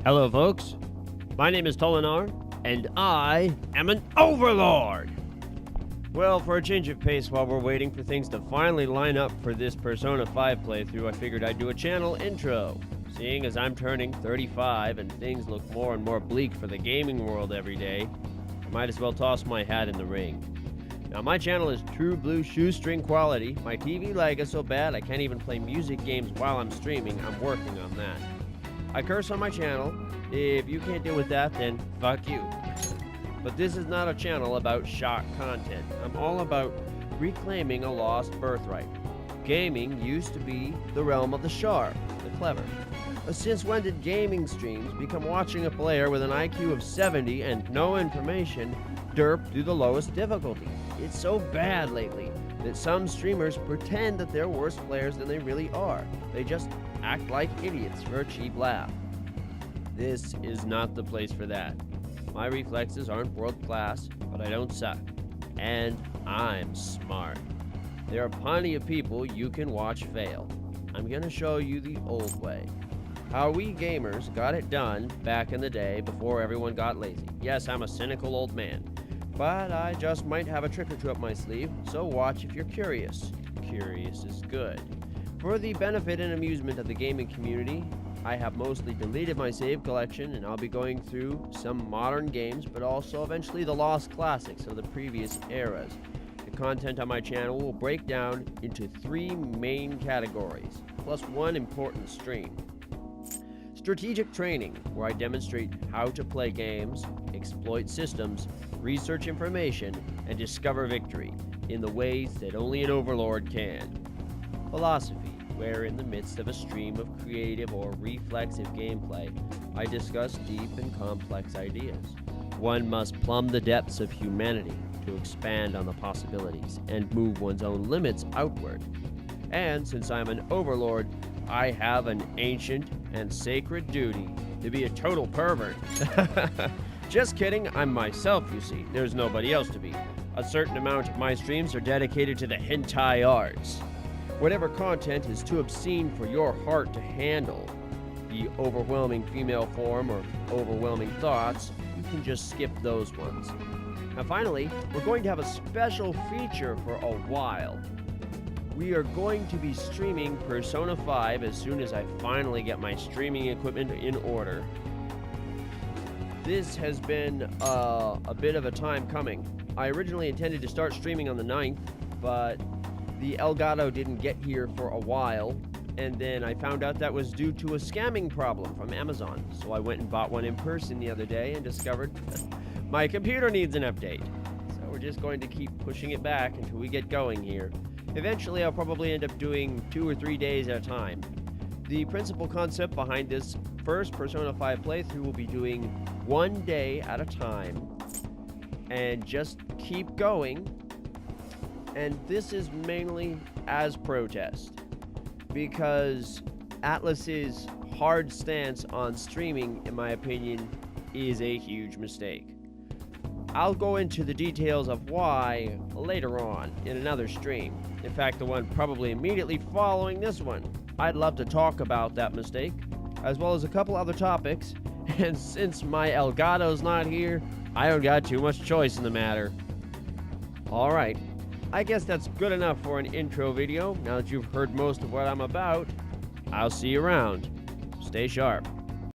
Hello, folks. My name is Tolinar, and I am an overlord! Well, for a change of pace while we're waiting for things to finally line up for this Persona 5 playthrough, I figured I'd do a channel intro. Seeing as I'm turning 35 and things look more and more bleak for the gaming world every day, I might as well toss my hat in the ring. Now, my channel is true blue shoestring quality. My TV lag is so bad I can't even play music games while I'm streaming. I'm working on that. I curse on my channel. If you can't deal with that, then fuck you. But this is not a channel about shock content. I'm all about reclaiming a lost birthright. Gaming used to be the realm of the sharp, the clever. Since when did gaming streams become watching a player with an IQ of 70 and no information derp through the lowest difficulty? It's so bad lately that some streamers pretend that they're worse players than they really are. They just act like idiots for a cheap laugh. This is not the place for that. My reflexes aren't world class, but I don't suck. And I'm smart. There are plenty of people you can watch fail. I'm gonna show you the old way. How we gamers got it done back in the day before everyone got lazy. Yes, I'm a cynical old man, but I just might have a trick or two up my sleeve, so watch if you're curious. Curious is good. For the benefit and amusement of the gaming community, I have mostly deleted my save collection, and I'll be going through some modern games, but also eventually the lost classics of the previous eras. The content on my channel will break down into 3 main categories, plus 1 important stream. Strategic training, where I demonstrate how to play games, exploit systems, research information, and discover victory in the ways that only an overlord can. Philosophy, where in the midst of a stream of creative or reflexive gameplay, I discuss deep and complex ideas. One must plumb the depths of humanity to expand on the possibilities and move one's own limits outward. And since I'm an overlord, I have an ancient and sacred duty to be a total pervert. Just kidding, I'm myself, you see. There's nobody else to be. A certain amount of my streams are dedicated to the hentai arts. Whatever content is too obscene for your heart to handle, the overwhelming female form or overwhelming thoughts, you can just skip those ones. Now finally, we're going to have a special feature for a while. We are going to be streaming Persona 5 as soon as I finally get my streaming equipment in order. This has been a bit of a time coming. I originally intended to start streaming on the 9th, but the Elgato didn't get here for a while, and then I found out that was due to a scamming problem from Amazon. So I went and bought one in person the other day and discovered my computer needs an update. So we're just going to keep pushing it back until we get going here. Eventually, I'll probably end up doing 2 or 3 days at a time. The principal concept behind this first Persona 5 playthrough will be doing 1 day at a time and just keep going. And this is mainly as protest, because Atlas's hard stance on streaming, in my opinion, is a huge mistake. I'll go into the details of why later on in another stream. In fact, the one probably immediately following this one. I'd love to talk about that mistake, as well as a couple other topics, and since my Elgato's not here, I don't got too much choice in the matter. Alright, I guess that's good enough for an intro video. Now that you've heard most of what I'm about, I'll see you around. Stay sharp.